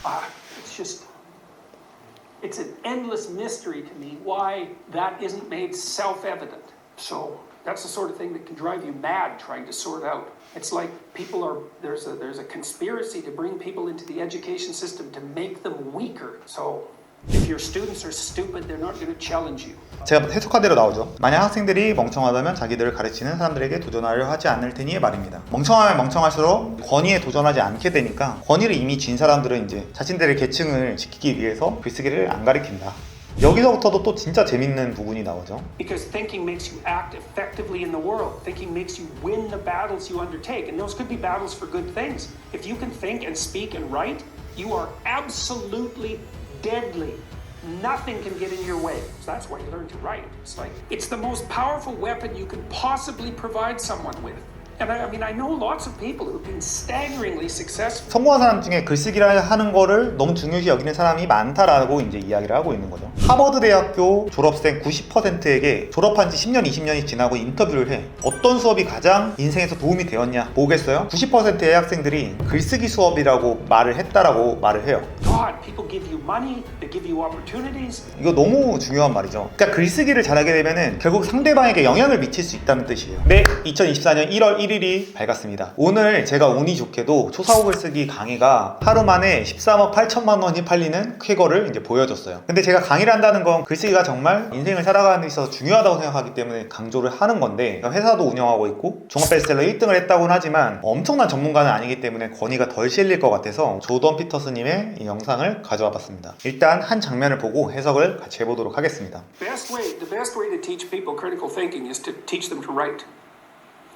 It's just, it's an endless mystery to me why that isn't made self-evident. So that's the sort of thing that can drive you mad trying to sort out. It's like there's a conspiracy to bring people into the education system to make them weaker. So if your students are stupid, they're not going to challenge you. 제가 해석한 대로 나오죠. 만약 학생들이 멍청하다면 자기들을 가르치는 사람들에게 도전하려 하지 않을 테니의 말입니다. 멍청하면 멍청할수록 권위에 도전하지 않게 되니까 권위를 이미 쥔 사람들은 이제 자신들의 계층을 지키기 위해서 글쓰기를 안 가르친다. 여기서부터도 또 진짜 재밌는 부분이 나오죠. Because thinking makes you act effectively in the world. Thinking makes you win the battles you undertake. And those could be battles for good things. If you can think and speak and write, you are absolutely deadly. Nothing can get in your way. So that's why you learn to write. It's the most powerful weapon you can possibly provide someone with. And I know lots of people who've been staggeringly successful. 성공한 사람 중에 글쓰기를 하는 거를 너무 중요시 여기는 사람이 많다라고 이제 이야기를 하고 있는 거죠. 하버드 대학교 졸업생 90%에게 졸업한 지 10년, 20년이 지나고 인터뷰를 해. 어떤 수업이 가장 인생에서 도움이 되었냐 보겠어요? 90%의 학생들이 글쓰기 수업이라고 말을 했다라고 말을 해요. God, people give you money, they give you opportunities. 이거 너무 중요한 말이죠. 그러니까 글쓰기를 잘하게 되면은 결국 상대방에게 영향을 미칠 수 있다는 뜻이에요. 네, 2024년 1월 1일이 밝았습니다. 오늘 제가 운이 좋게도 초사고 글쓰기 강의가 하루 만에 13억 8천만 원이 팔리는 쾌거를 이제 보여줬어요. 근데 제가 강의를 한다는 건 글쓰기가 정말 인생을 살아가는 데 있어서 중요하다고 생각하기 때문에 강조를 하는 건데, 회사도 운영하고 있고 종합 베스트셀러 1등을 했다고는 하지만 엄청난 전문가는 아니기 때문에 권위가 덜 실릴 것 같아서 조던 피터스님의 이 영상을 가져와 봤습니다. 일단 한 장면을 보고 해석을 같이 해보도록 하겠습니다. The best way to teach people critical thinking is to teach them to write.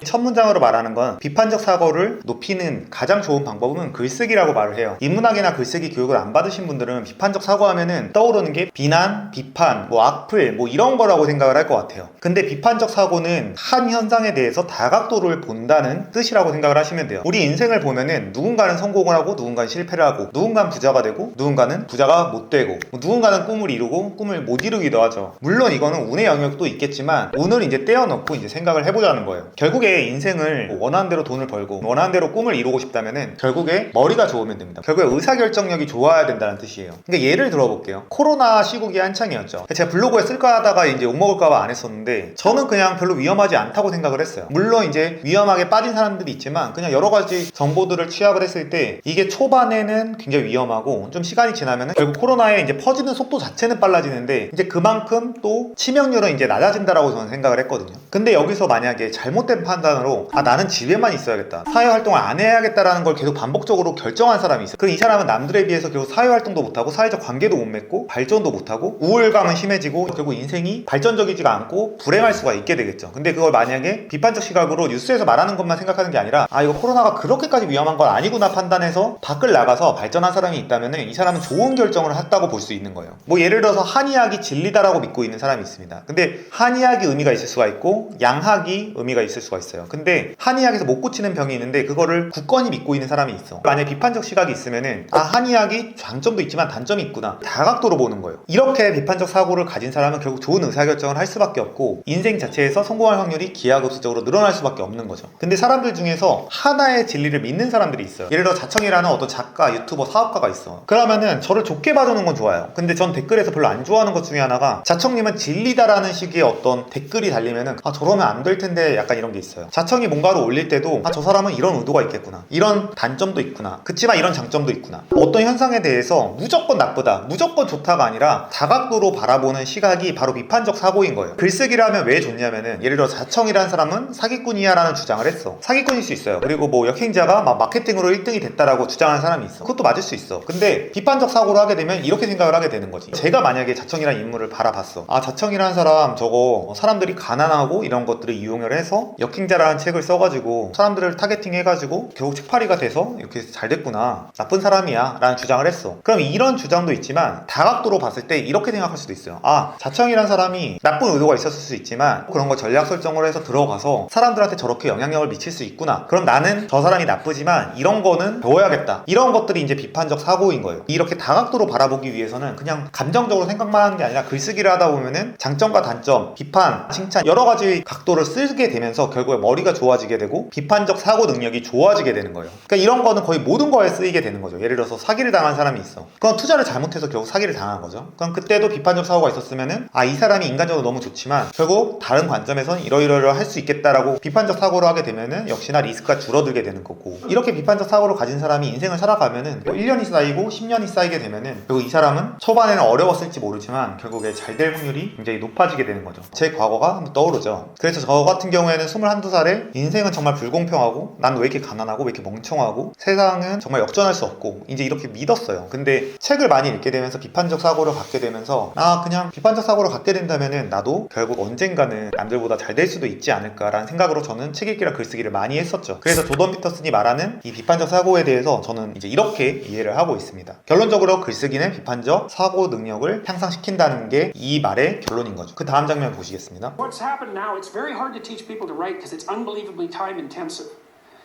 첫 문장으로 말하는 건 비판적 사고를 높이는 가장 좋은 방법은 글쓰기라고 말을 해요. 인문학이나 글쓰기 교육을 안 받으신 분들은 비판적 사고하면은 떠오르는 게 비난, 비판, 악플 이런 거라고 생각을 할 것 같아요. 근데 비판적 사고는 한 현상에 대해서 다각도를 본다는 뜻이라고 생각을 하시면 돼요. 우리 인생을 보면은 누군가는 성공을 하고 누군가는 실패를 하고 누군가는 부자가 되고 누군가는 부자가 못 되고 누군가는 꿈을 이루고 꿈을 못 이루기도 하죠. 물론 이거는 운의 영역도 있겠지만 운을 이제 떼어놓고 이제 생각을 해보자는 거예요. 결국에 인생을 원하는 대로 돈을 벌고 원하는 대로 꿈을 이루고 싶다면은 결국에 머리가 좋으면 됩니다. 결국에 의사결정력이 좋아야 된다는 뜻이에요. 그러니까 예를 들어볼게요. 코로나 시국이 한창이었죠. 제가 블로그에 쓸까 하다가 이제 욕먹을까봐 안 했었는데 저는 그냥 별로 위험하지 않다고 생각을 했어요. 물론 이제 위험하게 빠진 사람들이 있지만 그냥 여러 가지 정보들을 취합을 했을 때 이게 초반에는 굉장히 위험하고 좀 시간이 지나면은 결국 코로나의 이제 퍼지는 속도 자체는 빨라지는데 이제 그만큼 또 치명률은 이제 낮아진다라고 저는 생각을 했거든요. 근데 여기서 만약에 잘못된 판단으로 나는 집에만 있어야겠다, 사회활동을 안 해야겠다라는 걸 계속 반복적으로 결정한 사람이 있어요. 그럼 이 사람은 남들에 비해서 결국 사회활동도 못하고 사회적 관계도 못 맺고 발전도 못하고 우울감은 심해지고 결국 인생이 발전적이지가 않고 불행할 수가 있게 되겠죠. 근데 그걸 만약에 비판적 시각으로 뉴스에서 말하는 것만 생각하는 게 아니라 이거 코로나가 그렇게까지 위험한 건 아니구나 판단해서 밖을 나가서 발전한 사람이 있다면 이 사람은 좋은 결정을 했다고 볼 수 있는 거예요. 예를 들어서 한의학이 진리다라고 믿고 있는 사람이 있습니다. 근데 한의학이 의미가 있을 수가 있고 양학이 의미가 있을 수가 있어요. 근데 한의학에서 못 고치는 병이 있는데 그거를 굳건히 믿고 있는 사람이 있어. 만약에 비판적 시각이 있으면은 한의학이 장점도 있지만 단점이 있구나, 다각도로 보는 거예요. 이렇게 비판적 사고를 가진 사람은 결국 좋은 의사결정을 할 수밖에 없고 인생 자체에서 성공할 확률이 기하급수적으로 늘어날 수밖에 없는 거죠. 근데 사람들 중에서 하나의 진리를 믿는 사람들이 있어요. 예를 들어 자청이라는 어떤 작가, 유튜버, 사업가가 있어. 그러면은 저를 좋게 봐주는 건 좋아요. 근데 전 댓글에서 별로 안 좋아하는 것 중에 하나가 자청님은 진리다라는 식의 어떤 댓글이 달리면은 저러면 안 될 텐데 약간 이런 게 있어요. 자청이 뭔가를 올릴 때도 저 사람은 이런 의도가 있겠구나, 이런 단점도 있구나, 그치만 이런 장점도 있구나, 어떤 현상에 대해서 무조건 나쁘다, 무조건 좋다가 아니라 다각도로 바라보는 시각이 바로 비판적 사고인 거예요. 글쓰기를 하면 왜 좋냐면은 예를 들어 자청이라는 사람은 사기꾼이야 라는 주장을 했어. 사기꾼일 수 있어요. 그리고 역행자가 마케팅으로 1등이 됐다라고 주장하는 사람이 있어. 그것도 맞을 수 있어. 근데 비판적 사고를 하게 되면 이렇게 생각을 하게 되는 거지. 제가 만약에 자청이라는 인물을 바라봤어. 자청이라는 사람 저거 사람들이 가난하고 이런 것들을 이용을 해서 역행자라는 책을 써가지고 사람들을 타겟팅 해가지고 결국 책팔이가 돼서 이렇게 잘 됐구나, 나쁜 사람이야 라는 주장을 했어. 그럼 이런 주장도 있지만 다각도로 봤을 때 이렇게 생각할 수도 있어요. 자청이라는 사람이 나쁜 의도가 있었을 수 있지만 그런 걸 전략 설정을 해서 들어가서 사람들한테 저렇게 영향력을 미칠 수 있구나, 그럼 나는 저 사람이 나쁘지만 이런 거는 배워야겠다, 이런 것들이 이제 비판적 사고인 거예요. 이렇게 다각도로 바라보기 위해서는 그냥 감정적으로 생각만 하는 게 아니라 글쓰기를 하다 보면은 장점과 단점, 비판, 칭찬 여러 가지 각도를 쓰게 되면서 결국 결국에 머리가 좋아지게 되고 비판적 사고 능력이 좋아지게 되는 거예요. 그러니까 이런 거는 거의 모든 거에 쓰이게 되는 거죠. 예를 들어서 사기를 당한 사람이 있어. 그럼 투자를 잘못해서 결국 사기를 당한 거죠. 그럼 그때도 비판적 사고가 있었으면은 이 사람이 인간적으로 너무 좋지만 결국 다른 관점에선 이러이러 할 수 있겠다라고 비판적 사고를 하게 되면은 역시나 리스크가 줄어들게 되는 거고, 이렇게 비판적 사고를 가진 사람이 인생을 살아가면은 1년이 쌓이고 10년이 쌓이게 되면은 결국 이 사람은 초반에는 어려웠을지 모르지만 결국에 잘 될 확률이 굉장히 높아지게 되는 거죠. 제 과거가 한번 떠오르죠. 그래서 저 같은 경우에는 21~22살에 인생은 정말 불공평하고 난 왜 이렇게 가난하고 왜 이렇게 멍청하고 세상은 정말 역전할 수 없고 이제 이렇게 믿었어요. 근데 책을 많이 읽게 되면서 비판적 사고를 갖게 되면서 그냥 비판적 사고를 갖게 된다면은 나도 결국 언젠가는 남들보다 잘 될 수도 있지 않을까라는 생각으로 저는 책 읽기랑 글쓰기를 많이 했었죠. 그래서 조던 피터슨이 말하는 이 비판적 사고에 대해서 저는 이제 이렇게 이해를 하고 있습니다. 결론적으로 글쓰기는 비판적 사고 능력을 향상시킨다는 게 이 말의 결론인 거죠. 그 다음 장면 보시겠습니다. What's happened now, it's very hard to teach people to write because it's unbelievably time intensive.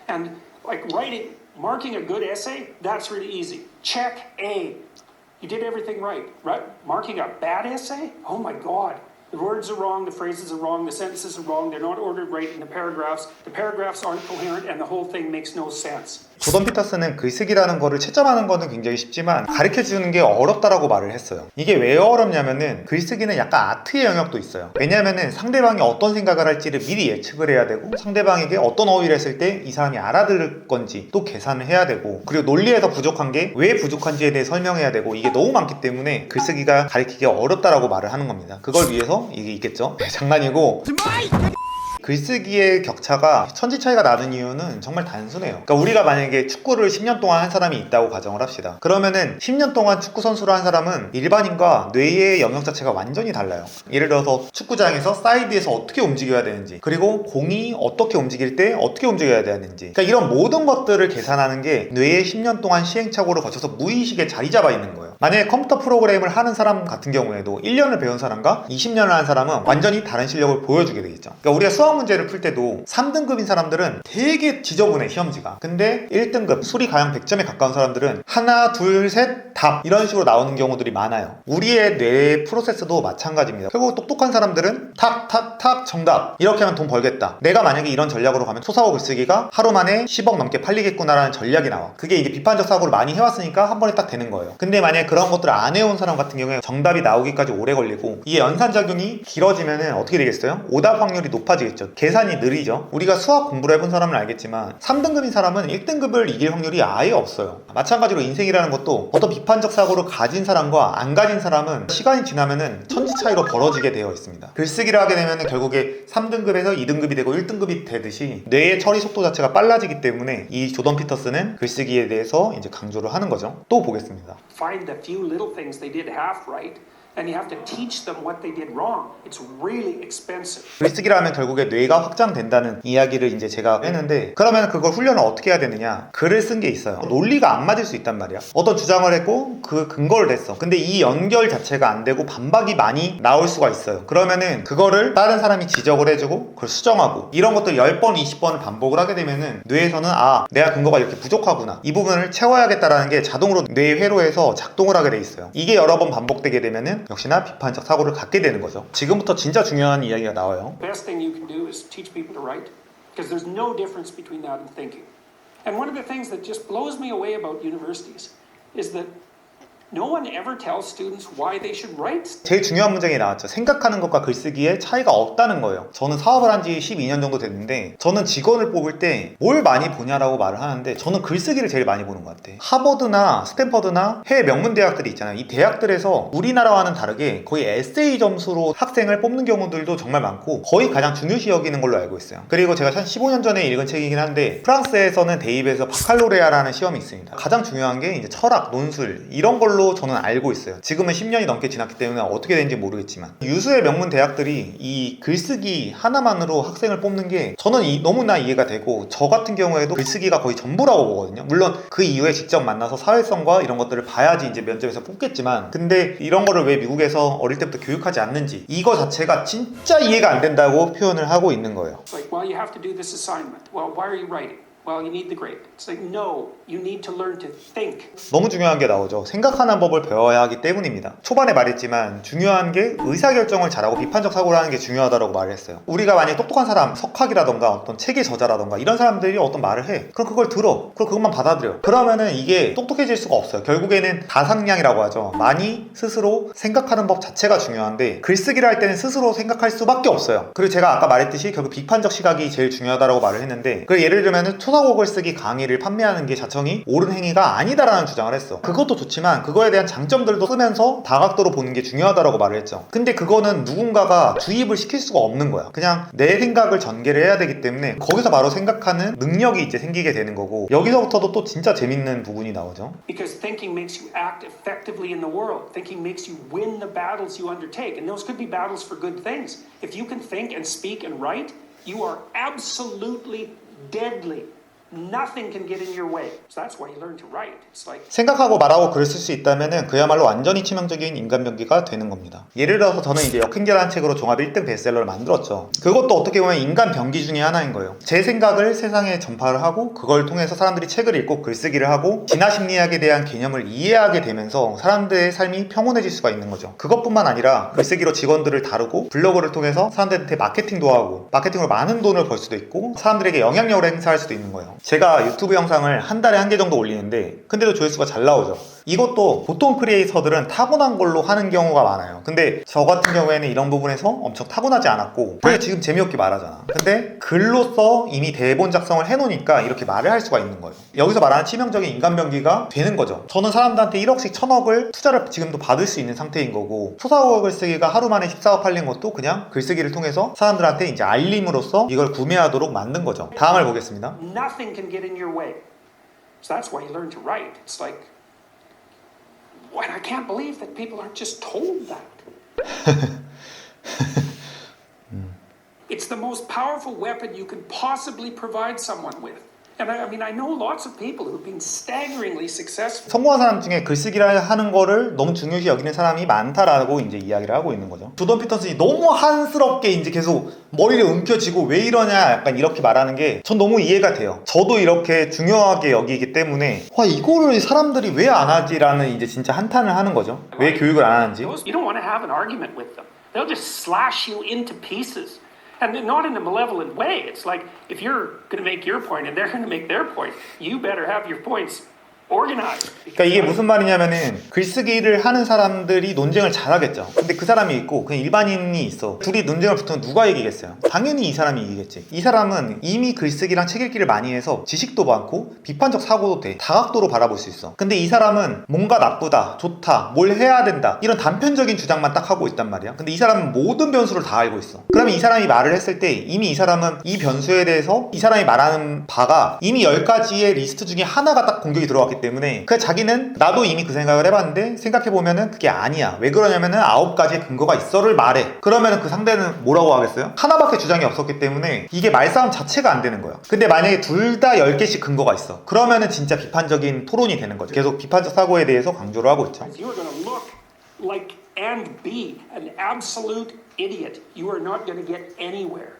And like marking a good essay, that's really easy. Check A. You did everything right. Marking a bad essay? Oh my God. The words are wrong, the phrases are wrong, the sentences are wrong, they're not ordered right in the paragraphs aren't coherent, and the whole thing makes no sense. 조던 피터슨은 글쓰기라는 거를 채점하는 거는 굉장히 쉽지만 가르쳐주는 게 어렵다라고 말을 했어요. 이게 왜 어렵냐면은 글쓰기는 약간 아트의 영역도 있어요. 왜냐면은 상대방이 어떤 생각을 할지를 미리 예측을 해야 되고, 상대방에게 어떤 어휘를 했을 때 이 사람이 알아들을 건지 또 계산을 해야 되고, 그리고 논리에서 부족한 게 왜 부족한지에 대해 설명해야 되고, 이게 너무 많기 때문에 글쓰기가 가르치기가 어렵다라고 말을 하는 겁니다. 그걸 위해서 이게 있겠죠? 장난이고, 글쓰기의 격차가 천지 차이가 나는 이유는 정말 단순해요. 그러니까 우리가 만약에 축구를 10년 동안 한 사람이 있다고 가정을 합시다. 그러면은 10년 동안 축구 선수를 한 사람은 일반인과 뇌의 영역 자체가 완전히 달라요. 예를 들어서 축구장에서 사이드에서 어떻게 움직여야 되는지, 그리고 공이 어떻게 움직일 때 어떻게 움직여야 되는지, 그러니까 이런 모든 것들을 계산하는 게 뇌의 10년 동안 시행착오를 거쳐서 무의식에 자리 잡아 있는 거예요. 만약에 컴퓨터 프로그램을 하는 사람 같은 경우에도 1년을 배운 사람과 20년을 한 사람은 완전히 다른 실력을 보여주게 되겠죠. 그러니까 우리가 수학 문제를 풀 때도 3등급인 사람들은 되게 지저분해, 시험지가. 근데 1등급 수리 가양 100점에 가까운 사람들은 하나 둘 셋 답 이런 식으로 나오는 경우들이 많아요. 우리의 뇌 프로세스도 마찬가지입니다. 결국 똑똑한 사람들은 탁탁탁 정답, 이렇게 하면 돈 벌겠다, 내가 만약에 이런 전략으로 가면 소사고 글쓰기가 하루 만에 10억 넘게 팔리겠구나라는 전략이 나와. 그게 이제 비판적 사고를 많이 해왔으니까 한 번에 딱 되는 거예요. 근데 만약에 그런 것들을 안 해온 사람 같은 경우에 정답이 나오기까지 오래 걸리고, 이게 연산작용이 길어지면은 어떻게 되겠어요? 오답 확률이 높아지겠죠. 계산이 느리죠. 우리가 수학 공부를 해본 사람은 알겠지만 3등급인 사람은 1등급을 이길 확률이 아예 없어요. 마찬가지로 인생이라는 것도 어떤 비판적 사고를 가진 사람과 안 가진 사람은 시간이 지나면은 천지 차이로 벌어지게 되어 있습니다. 글쓰기를 하게 되면은 결국에 3등급에서 2등급이 되고 1등급이 되듯이 뇌의 처리 속도 자체가 빨라지기 때문에 이 조던 피터슨은 글쓰기에 대해서 이제 강조를 하는 거죠. 또 보겠습니다. Find the few little things they did half right. And you have to teach them what they did wrong. It's really expensive. 글쓰기를 하면 결국에 뇌가 확장된다는 이야기를 이제 제가 했는데, 그러면 그걸 훈련을 어떻게 해야 되느냐? 글을 쓴 게 있어요. 논리가 안 맞을 수 있단 말이야. 어떤 주장을 했고 그 근거를 냈어. 근데 이 연결 자체가 안 되고 반박이 많이 나올 수가 있어요. 그러면은 그거를 다른 사람이 지적을 해주고 그걸 수정하고, 이런 것들 10번, 20번을 반복을 하게 되면은 뇌에서는 내가 근거가 이렇게 부족하구나, 이 부분을 채워야겠다라는 게 자동으로 뇌 회로에서 작동을 하게 돼 있어요. 이게 여러 번 반복되게 되면은 역시나 비판적 사고를 갖게 되는 거죠. 지금부터 진짜 중요한 이야기가 나와요. Best thing you can do is teach people to write, because there's no difference between that and thinking. And one of the things that just blows me away about universities is that no one ever tells students why they should write. 제일 중요한 문장이 나왔죠. 생각하는 것과 글쓰기에 차이가 없다는 거예요. 저는 사업을 한 지 12년 정도 됐는데, 저는 직원을 뽑을 때 뭘 많이 보냐라고 말을 하는데 저는 글쓰기를 제일 많이 보는 것 같아. 하버드나 스탠퍼드나 해외 명문 대학들이 있잖아요. 이 대학들에서 우리나라와는 다르게 거의 에세이 점수로 학생을 뽑는 경우들도 정말 많고 거의 가장 중요시 여기는 걸로 알고 있어요. 그리고 제가 한 15년 전에 읽은 책이긴 한데, 프랑스에서는 대입에서 바칼로레아라는 시험이 있습니다. 가장 중요한 게 이제 철학, 논술 이런 걸로 저는 알고 있어요. 지금은 10년이 넘게 지났기 때문에 어떻게 되는지 모르겠지만 유수의 명문 대학들이 이 글쓰기 하나만으로 학생을 뽑는 게 저는 너무나 이해가 되고, 저 같은 경우에도 글쓰기가 거의 전부라고 보거든요. 물론 그 이후에 직접 만나서 사회성과 이런 것들을 봐야지 이제 면접에서 뽑겠지만, 근데 이런 거를 왜 미국에서 어릴 때부터 교육하지 않는지, 이거 자체가 진짜 이해가 안 된다고 표현을 하고 있는 거예요. Like, well, you have to do this assignment. Well, why are you writing? well, you need the grade. It's like, no, you need to learn to think. 너무 중요한 게 나오죠. 생각하는 법을 배워야 하기 때문입니다. 초반에 말했지만 중요한 게 의사결정을 잘하고 비판적 사고를 하는 게 중요하다고 말을 했어요. 우리가 만약에 똑똑한 사람, 석학이라던가 어떤 책의 저자라던가 이런 사람들이 어떤 말을 해. 그럼 그걸 들어. 그럼 그것만 받아들여. 그러면은 이게 똑똑해질 수가 없어요. 결국에는 다상량이라고 하죠. 많이 스스로 생각하는 법 자체가 중요한데 글쓰기를 할 때는 스스로 생각할 수밖에 없어요. 그리고 제가 아까 말했듯이 결국 비판적 시각이 제일 중요하다고 말을 했는데, 그 예를 들면은 초사고 글쓰기 강의를 판매하는 게 자청이 옳은 행위가 아니다라는 주장을 했어. 그것도 좋지만 그거에 대한 장점들도 쓰면서 다각도로 보는 게 중요하다고 말을 했죠. 근데 그거는 누군가가 주입을 시킬 수가 없는 거야. 그냥 내 생각을 전개를 해야 되기 때문에 거기서 바로 생각하는 능력이 이제 생기게 되는 거고, 여기서부터도 또 진짜 재밌는 부분이 나오죠. Because thinking makes you act effectively in the world. Thinking makes you win the battles you undertake. And those could be battles for good things. If you can think and speak and write, you are absolutely deadly. Nothing can get in your way. So that's why you learn to write. It's like 생각하고 말하고 글을 쓸 수 있다면은 그야말로 완전히 치명적인 인간병기가 되는 겁니다. 예를 들어서 저는 이제 역행기라는 책으로 종합 1등 베스트셀러를 만들었죠. 그것도 어떻게 보면 인간병기 중에 하나인 거예요. 제 생각을 세상에 전파를 하고 그걸 통해서 사람들이 책을 읽고 글쓰기를 하고 진화심리학에 대한 개념을 이해하게 되면서 사람들의 삶이 평온해질 수가 있는 거죠. 그것뿐만 아니라 글쓰기로 직원들을 다루고 블로그를 통해서 사람들한테 마케팅도 하고 마케팅으로 많은 돈을 벌 수도 있고 사람들에게 영향력을 행사할 수도 있는 거예요. 제가 유튜브 영상을 한 달에 1개 정도 올리는데 근데도 조회수가 잘 나오죠. 이것도 보통 크리에이터들은 타고난 걸로 하는 경우가 많아요. 근데 저 같은 경우에는 이런 부분에서 엄청 타고나지 않았고 왜 지금 재미없게 말하잖아. 근데 글로써 이미 대본 작성을 해놓으니까 이렇게 말을 할 수가 있는 거예요. 여기서 말하는 치명적인 인간병기가 되는 거죠. 저는 사람들한테 1억씩 1000억을 투자를 지금도 받을 수 있는 상태인 거고, 초사고 글쓰기가 하루 만에 14억 팔린 것도 그냥 글쓰기를 통해서 사람들한테 이제 알림으로써 이걸 구매하도록 만든 거죠. 다음을 보겠습니다. nothing can get in your way. So that's why you learn to write. It's like, what? I can't believe that people aren't just told that. It's the most powerful weapon you can possibly provide someone with. And I mean, I know lots of people who've been staggeringly successful. 성공한 사람 중에 글쓰기를 하는 거를 너무 중요시 여기는 사람이 많다라고 이제 이야기를 하고 있는 거죠. 조던 피터슨이 너무 한스럽게 이제 계속 머리를 움켜쥐고 왜 이러냐 약간 이렇게 말하는 게 전 너무 이해가 돼요. 저도 이렇게 중요하게 여기기 때문에 와 이거를 사람들이 왜 안 하지라는 이제 진짜 한탄을 하는 거죠. 왜 교육을 안 하는지. You don't want to have an argument with them. They'll just slash you into pieces. And not in a malevolent way. It's like, if you're going to make your point and they're going to make their point, you better have your points organized. 그러니까 이게 무슨 말이냐면은 글쓰기를 하는 사람들이 논쟁을 잘하겠죠. 근데 그 사람이 있고 그냥 일반인이 있어. 둘이 논쟁을 붙으면 누가 이기겠어요? 당연히 이 사람이 이기겠지. 이 사람은 이미 글쓰기랑 책 읽기를 많이 해서 지식도 많고 비판적 사고도 돼. 다각도로 바라볼 수 있어. 근데 이 사람은 뭔가 나쁘다, 좋다, 뭘 해야 된다 이런 단편적인 주장만 딱 하고 있단 말이야. 근데 이 사람은 모든 변수를 다 알고 있어. 그러면 이 사람이 말을 했을 때 이미 이 사람은 이 변수에 대해서 이 사람이 말하는 바가 이미 10가지의 리스트 중에 하나가 딱 공격이 들어왔기 때문에 그 자기는 나도 이미 그 생각을 해봤는데 생각해보면은 그게 아니야. 왜 그러냐면은 9가지의 근거가 있어를 말해. 그러면은 그 상대는 뭐라고 하겠어요? 하나밖에 주장이 없었기 때문에 이게 말싸움 자체가 안 되는 거예요. 근데 만약에 둘 다 10개씩 근거가 있어. 그러면은 진짜 비판적인 토론이 되는 거죠. 계속 비판적 사고에 대해서 강조를 하고 있죠. You are going to look like and be an absolute idiot. You are not going to get anywhere.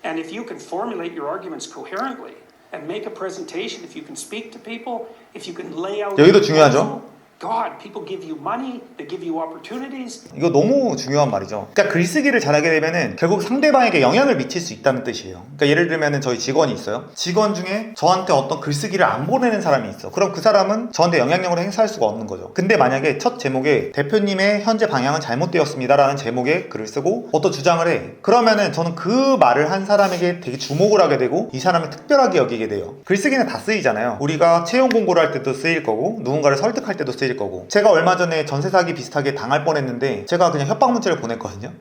And if you can formulate your arguments coherently and make a presentation, if you can speak to people, if you can lay out 여기도 중요하죠. God, people give you money, they give you opportunities. 이거 너무 중요한 말이죠. 그러니까 글쓰기를 잘하게 되면은 결국 상대방에게 영향을 미칠 수 있다는 뜻이에요. 그러니까 예를 들면은 저희 직원이 있어요. 직원 중에 저한테 어떤 글쓰기를 안 보내는 사람이 있어. 그럼 그 사람은 저한테 영향력을 행사할 수가 없는 거죠. 근데 만약에 첫 제목에 대표님의 현재 방향은 잘못되었습니다 라는 제목의 글을 쓰고 어떤 주장을 해. 그러면은 저는 그 말을 한 사람에게 되게 주목을 하게 되고 이 사람을 특별하게 여기게 돼요. 글쓰기는 다 쓰이잖아요. 우리가 채용 공고를 할 때도 쓰일 거고 누군가를 설득할 때도 쓰일 거고. 제가 얼마 전에 전세 사기 비슷하게 당할 뻔했는데 제가 그냥 협박 문자를 보냈거든요.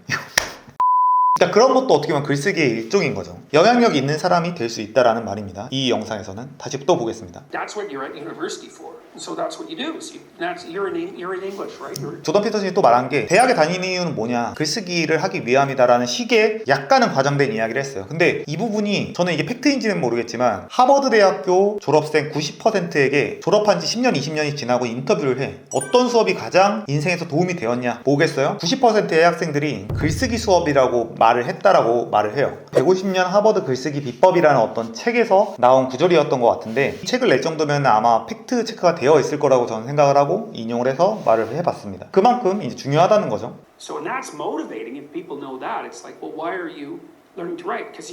그러니까 그런 것도 어떻게 보면 글쓰기의 일종인 거죠. 영향력이 있는 사람이 될 수 있다라는 말입니다. 이 영상에서는 다시 또 보겠습니다. That's what you're at university for. And so that's what you do. So you're in English, right? 조던 피터슨이 또 말한 게 대학에 다니는 이유는 뭐냐, 글쓰기를 하기 위함이다라는 식의 약간은 과장된 이야기를 했어요. 근데 이 부분이 저는 이게 팩트인지는 모르겠지만 하버드 대학교 졸업생 90%에게 졸업한 지 10년 20년이 지나고 인터뷰를 해. 어떤 수업이 가장 인생에서 도움이 되었냐 보겠어요? 90%의 학생들이 글쓰기 수업이라고 말을 했다라고 말을 해요. 150년 하버드 글쓰기 비법이라는 어떤 책에서 나온 구절이었던 것 같은데, 이 책을 낼 정도면 아마 팩트 체크가 되어 있을 거라고 저는 생각을 하고 인용을 해서 말을 해봤습니다. 그만큼 이제 중요하다는 거죠. So, and that's motivating if people know that. It's like, well, why are you learning to write? Because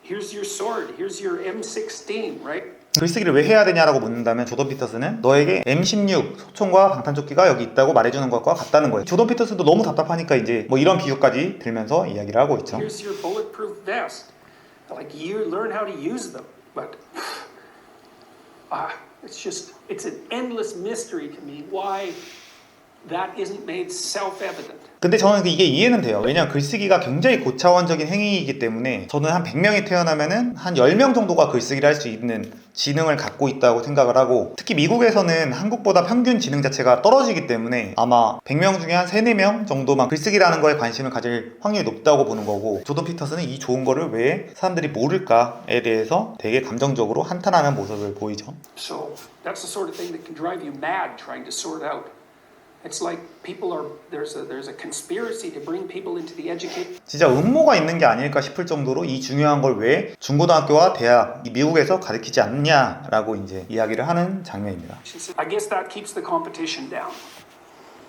here's your sword, here's your M16, right? 글쓰기를 왜 해야 되냐라고 묻는다면 조던 피터슨은 너에게 M16 소총과 방탄조끼가 여기 있다고 말해주는 것과 같다는 거예요. 조던 피터슨도 너무 답답하니까 이제 뭐 이런 비유까지 들면서 이야기를 하고 있죠. Here's your bulletproof vest. Like, you learn how to use them, but it's an endless mystery to me why that isn't made self-evident. 근데 저는 이게 이해는 돼요. 왜냐면 글쓰기가 굉장히 고차원적인 행위이기 때문에 저는 한 100명이 태어나면은 한 10명 정도가 글쓰기를 할 수 있는 지능을 갖고 있다고 생각을 하고, 특히 미국에서는 한국보다 평균 지능 자체가 떨어지기 때문에 아마 100명 중에 한 3, 4명 정도만 글쓰기라는 거에 관심을 가질 확률이 높다고 보는 거고, 조던 피터슨은 이 좋은 거를 왜 사람들이 모를까에 대해서 되게 감정적으로 한탄하는 모습을 보이죠. So that's the sort of thing that can drive you mad trying to sort out. It's like there's a conspiracy to bring people into the education. 진짜 음모가 있는 게 아닐까 싶을 정도로 이 중요한 걸 왜 중고등학교와 대학, 이 미국에서 가르치지 않느냐라고 이제 이야기를 하는 장면입니다. I guess that keeps the competition down.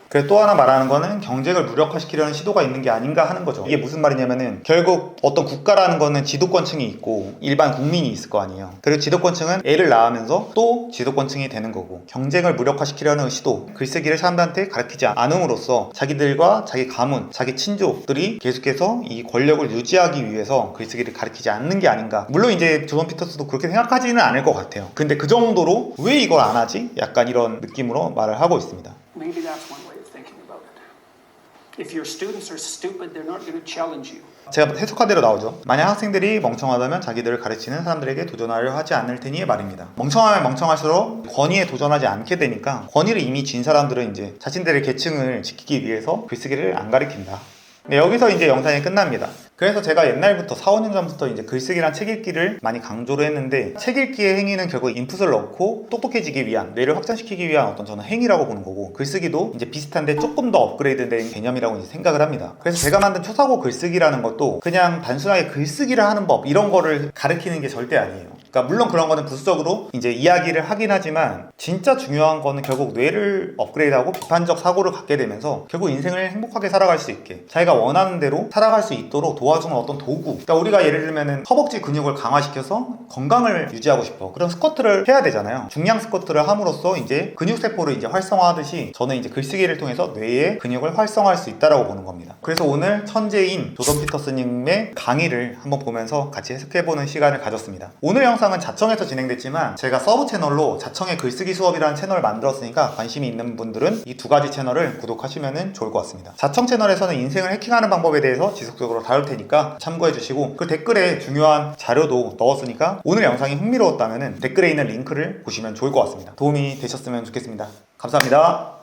그래서 또 하나 말하는 거는 경쟁을 무력화시키려는 시도가 있는 게 아닌가 하는 거죠. 이게 무슨 말이냐면은 결국 어떤 국가라는 거는 지도권층이 있고 일반 국민이 있을 거 아니에요. 그리고 지도권층은 애를 낳으면서 또 지도권층이 되는 거고, 경쟁을 무력화시키려는 시도, 글쓰기를 사람들한테 가르치지 않음으로써 자기들과 자기 가문, 자기 친족들이 계속해서 이 권력을 유지하기 위해서 글쓰기를 가르치지 않는 게 아닌가. 물론 이제 조던 피터스도 그렇게 생각하지는 않을 것 같아요. 근데 그 정도로 왜 이걸 안 하지? 약간 이런 느낌으로 말을 하고 있습니다. Maybe that's one way of thinking about it. If your students are stupid, they're not going to challenge you. 제가 해석한 대로 나오죠. 만약 학생들이 멍청하다면 자기들을 가르치는 사람들에게 도전하려 하지 않을 테니의 말입니다. 멍청하면 멍청할수록 권위에 도전하지 않게 되니까, 권위를 이미 쥔 사람들은 이제 자신들의 계층을 지키기 위해서 글쓰기를 안 가르친다. 네, 여기서 이제 영상이 끝납니다. 그래서 제가 옛날부터 4, 5년 전부터 이제 글쓰기랑 책 읽기를 많이 강조를 했는데, 책 읽기의 행위는 결국 인풋을 넣고 똑똑해지기 위한, 뇌를 확장시키기 위한 어떤 저는 행위라고 보는 거고, 글쓰기도 이제 비슷한데 조금 더 업그레이드된 개념이라고 이제 생각을 합니다. 그래서 제가 만든 초사고 글쓰기라는 것도 그냥 단순하게 글쓰기를 하는 법 이런 거를 가르치는 게 절대 아니에요. 그러니까 물론 그런 거는 부수적으로 이제 이야기를 하긴 하지만, 진짜 중요한 거는 결국 뇌를 업그레이드하고 비판적 사고를 갖게 되면서 결국 인생을 행복하게 살아갈 수 있게, 자기가 원하는 대로 살아갈 수 있도록 도와주는 어떤 도구. 그러니까 우리가 예를 들면은 허벅지 근육을 강화시켜서 건강을 유지하고 싶어. 그럼 스쿼트를 해야 되잖아요. 중량 스쿼트를 함으로써 이제 근육세포를 이제 활성화하듯이, 저는 이제 글쓰기를 통해서 뇌의 근육을 활성화할 수 있다라고 보는 겁니다. 그래서 오늘 천재인 조던 피터스님의 강의를 한번 보면서 같이 해석해보는 시간을 가졌습니다. 오늘 영상은 자청에서 진행됐지만 제가 서브 채널로 자청의 글쓰기 수업이라는 채널을 만들었으니까 관심이 있는 분들은 이 두 가지 채널을 구독하시면 좋을 것 같습니다. 자청 채널에서는 인생을 해킹하는 방법에 대해서 지속적으로 다룰 테니까 참고해 주시고, 그 댓글에 중요한 자료도 넣었으니까 오늘 영상이 흥미로웠다면 댓글에 있는 링크를 보시면 좋을 것 같습니다. 도움이 되셨으면 좋겠습니다. 감사합니다.